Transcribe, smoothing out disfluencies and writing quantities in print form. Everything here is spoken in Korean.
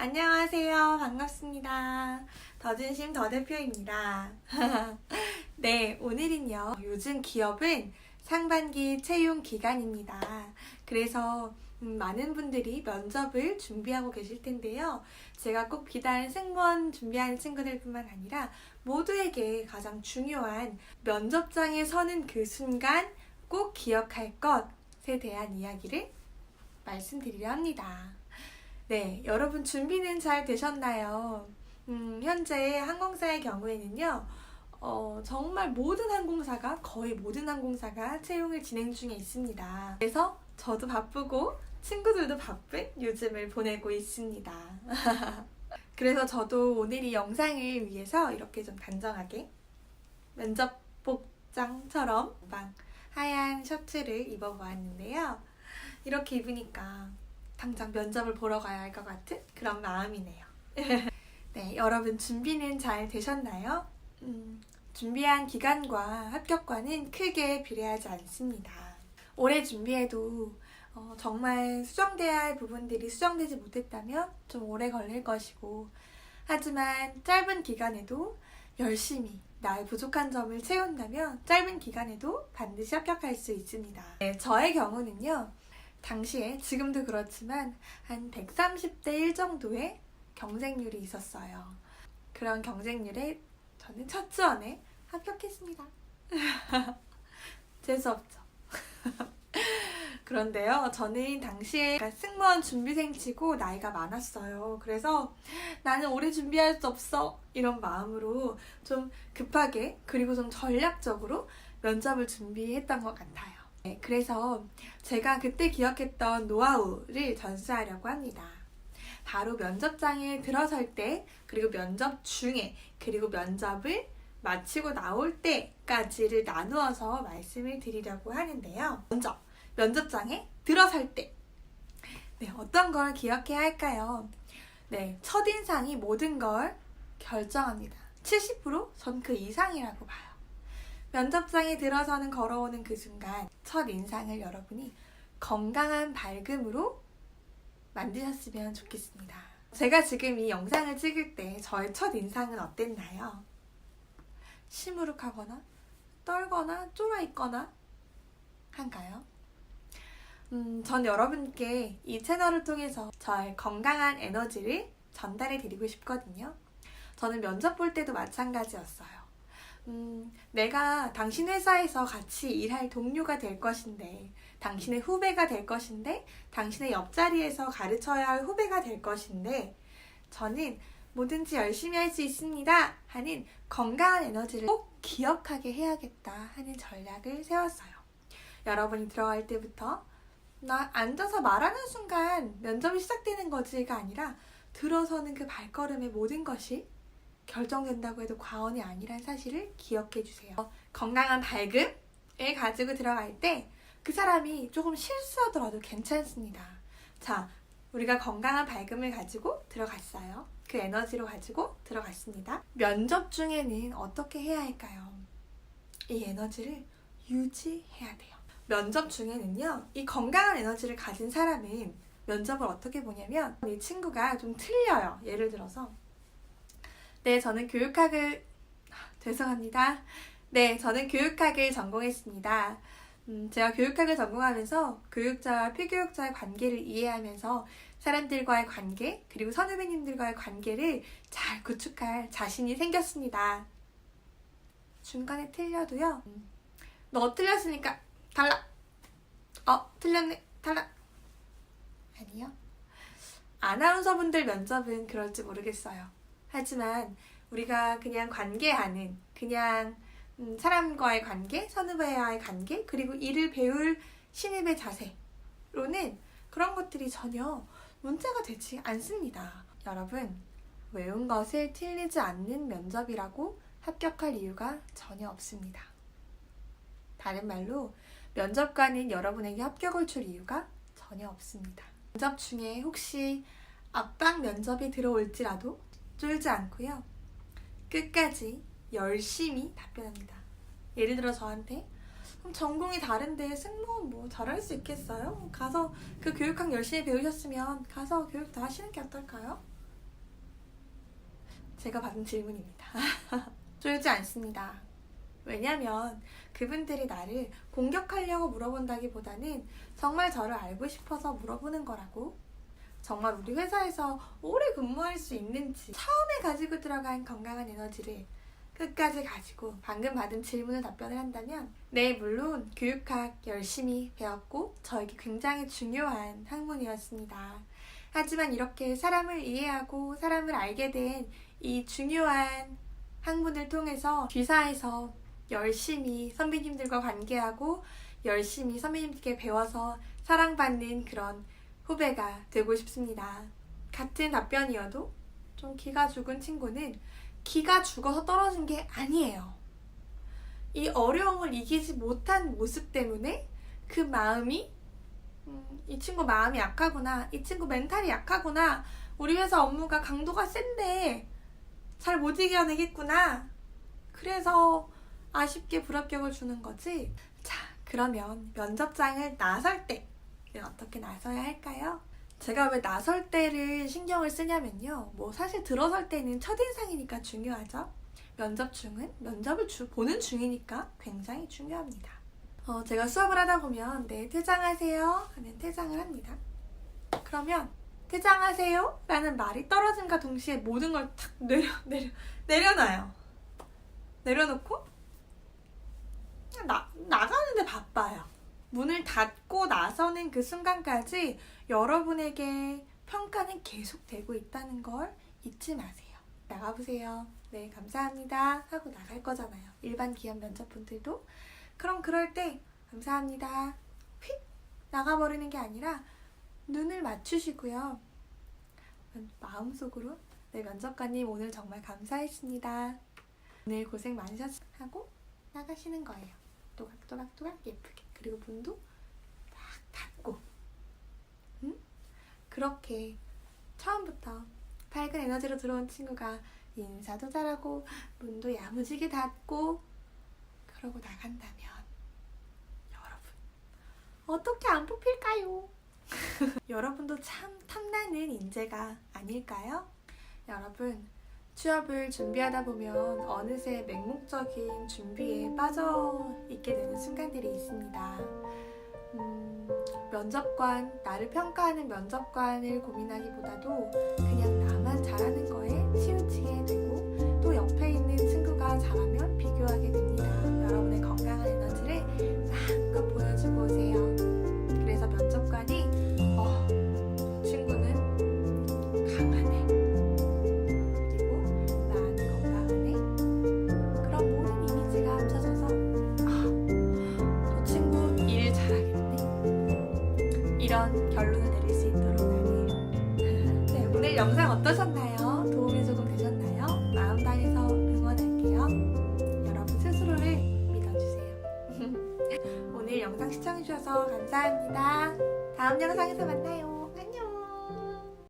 안녕하세요. 반갑습니다. 더진심 더대표입니다. 네, 오늘은요. 요즘 기업은 상반기 채용 기간입니다. 그래서 많은 분들이 면접을 준비하고 계실 텐데요. 제가 꼭 비단 승무원 준비하는 친구들뿐만 아니라 모두에게 가장 중요한 면접장에 서는 그 순간 꼭 기억할 것에 대한 이야기를 말씀드리려 합니다. 네, 여러분 준비는 잘 되셨나요? 현재 항공사의 경우에는요, 정말 거의 모든 항공사가 채용을 진행 중에 있습니다. 그래서 저도 바쁘고 친구들도 바쁜 요즘을 보내고 있습니다. 그래서 저도 오늘 이 영상을 위해서 이렇게 좀 단정하게 면접복장처럼 하얀 셔츠를 입어보았는데요. 이렇게 입으니까 당장 면접을 보러 가야 할 것 같은 그런 마음이네요. 네, 여러분 준비는 잘 되셨나요? 준비한 기간과 합격과는 크게 비례하지 않습니다. 오래 준비해도 정말 수정돼야 할 부분들이 수정되지 못했다면 좀 오래 걸릴 것이고, 하지만 짧은 기간에도 열심히 나의 부족한 점을 채운다면 짧은 기간에도 반드시 합격할 수 있습니다. 네, 저의 경우는요. 당시에 지금도 그렇지만 한 130대 1 정도의 경쟁률이 있었어요. 그런 경쟁률에 저는 첫 지원에 합격했습니다. 재수없죠. 그런데요, 저는 당시에 승무원 준비생치고 나이가 많았어요. 그래서 나는 오래 준비할 수 없어 이런 마음으로 좀 급하게 그리고 좀 전략적으로 면접을 준비했던 것 같아요. 네, 그래서 제가 그때 기억했던 노하우를 전수하려고 합니다. 바로 면접장에 들어설 때, 그리고 면접 중에, 그리고 면접을 마치고 나올 때까지를 나누어서 말씀을 드리려고 하는데요. 먼저 면접장에 들어설 때, 네, 어떤 걸 기억해야 할까요? 네, 첫인상이 모든 걸 결정합니다. 70%? 전 그 이상이라고 봐요. 면접장에 들어서는 걸어오는 그 순간 첫 인상을 여러분이 건강한 밝음으로 만드셨으면 좋겠습니다. 제가 지금 이 영상을 찍을 때 저의 첫 인상은 어땠나요? 시무룩하거나 떨거나 쫄아있거나 한가요? 전 여러분께 이 채널을 통해서 저의 건강한 에너지를 전달해 드리고 싶거든요. 저는 면접 볼 때도 마찬가지였어요. 내가 당신 회사에서 같이 일할 동료가 될 것인데, 당신의 후배가 될 것인데, 당신의 옆자리에서 가르쳐야 할 후배가 될 것인데, 저는 뭐든지 열심히 할 수 있습니다 하는 건강한 에너지를 꼭 기억하게 해야겠다 하는 전략을 세웠어요. 여러분이 들어갈 때부터 나 앉아서 말하는 순간 면접이 시작되는 거지가 아니라 들어서는 그 발걸음의 모든 것이 결정된다고 해도 과언이 아니란 사실을 기억해 주세요. 건강한 밝음을 가지고 들어갈 때 그 사람이 조금 실수하더라도 괜찮습니다. 자, 우리가 건강한 밝음을 가지고 들어갔어요. 그 에너지로 가지고 들어갔습니다. 면접 중에는 어떻게 해야 할까요? 이 에너지를 유지해야 돼요. 면접 중에는요, 이 건강한 에너지를 가진 사람은 면접을 어떻게 보냐면, 이 친구가 좀 틀려요. 예를 들어서 네, 저는 죄송합니다. 네, 저는 교육학을 전공했습니다. 제가 교육학을 전공하면서 교육자와 피교육자의 관계를 이해하면서 사람들과의 관계, 그리고 선후배님들과의 관계를 잘 구축할 자신이 생겼습니다. 중간에 틀려도요, 너 틀렸으니까 탈락! 틀렸네, 탈락! 아니요. 아나운서분들 면접은 그럴지 모르겠어요. 하지만 우리가 그냥 관계하는, 그냥 사람과의 관계, 선후배와의 관계, 그리고 일을 배울 신입의 자세로는 그런 것들이 전혀 문제가 되지 않습니다. 여러분, 외운 것을 틀리지 않는 면접이라고 합격할 이유가 전혀 없습니다. 다른 말로 면접관은 여러분에게 합격을 줄 이유가 전혀 없습니다. 면접 중에 혹시 압박 면접이 들어올지라도 쫄지 않고요. 끝까지 열심히 답변합니다. 예를 들어 저한테 그럼 전공이 다른데 승무원 뭐 잘할 수 있겠어요? 가서 그 교육학 열심히 배우셨으면 가서 교육 다 하시는 게 어떨까요? 제가 받은 질문입니다. 쫄지 않습니다. 왜냐면 그분들이 나를 공격하려고 물어본다기보다는 정말 저를 알고 싶어서 물어보는 거라고. 정말 우리 회사에서 오래 근무할 수 있는지, 처음에 가지고 들어간 건강한 에너지를 끝까지 가지고 방금 받은 질문을 답변을 한다면, 네, 물론 교육학 열심히 배웠고 저에게 굉장히 중요한 학문이었습니다. 하지만 이렇게 사람을 이해하고 사람을 알게 된 이 중요한 학문을 통해서 귀사에서 열심히 선배님들과 관계하고 열심히 선배님들께 배워서 사랑받는 그런 후배가 되고 싶습니다. 같은 답변이어도 좀 기가 죽은 친구는 기가 죽어서 떨어진 게 아니에요. 이 어려움을 이기지 못한 모습 때문에 그 마음이 이 친구 마음이 약하구나, 이 친구 멘탈이 약하구나, 우리 회사 업무가 강도가 센데 잘 못 이겨내겠구나, 그래서 아쉽게 불합격을 주는 거지. 자, 그러면 면접장을 나설 때 어떻게 나서야 할까요? 제가 왜 나설 때를 신경을 쓰냐면요, 사실 들어설 때는 첫인상이니까 중요하죠. 면접 중은 면접을 보는 중이니까 굉장히 중요합니다. 제가 수업을 하다 보면 네, 퇴장하세요 하는 퇴장을 합니다. 그러면 퇴장하세요 라는 말이 떨어짐과 동시에 모든 걸 탁 내려놔요. 내려놓고 그냥 나가는데 바빠요. 문을 닫고 나서는 그 순간까지 여러분에게 평가는 계속되고 있다는 걸 잊지 마세요. 나가보세요. 네, 감사합니다 하고 나갈 거잖아요. 일반 기업 면접분들도. 그럼 그럴 때 감사합니다 휙 나가버리는 게 아니라 눈을 맞추시고요, 마음속으로 네, 면접관님 오늘 정말 감사했습니다, 오늘 고생 많으셨어요 하고 나가시는 거예요. 또각또각 예쁘게. 그리고 문도 딱 닫고. 그렇게 처음부터 밝은 에너지로 들어온 친구가 인사도 잘하고 문도 야무지게 닫고 그러고 나간다면 여러분 어떻게 안 뽑힐까요? 여러분도 참 탐나는 인재가 아닐까요? 여러분, 취업을 준비하다 보면 어느새 맹목적인 준비에 빠져 있게 되는 순간들이 있습니다. 면접관, 나를 평가하는 면접관을 고민하기보다도 그냥 나만 잘하는 거에 치우치게 되고, 또 옆에 있는 친구가 잘하면 비교하게 됩니다. 여러분의 건강한 에너지를 마음껏 보여주고 오세요. 그래서 면접관이 저 친구는 강하네, 그리고 나는 건강하네, 그런 모든 이미지가 합쳐져서 저 친구 일 잘하겠네, 이런 결론을 내릴 수 있도록 하네요. 네, 오늘 영상 어떠셨나요? 도움이 조금 되셨나요? 마음 다해서 응원할게요. 여러분 스스로를 믿어주세요. 오늘 영상 시청해주셔서 감사합니다. 다음 영상에서 만나요.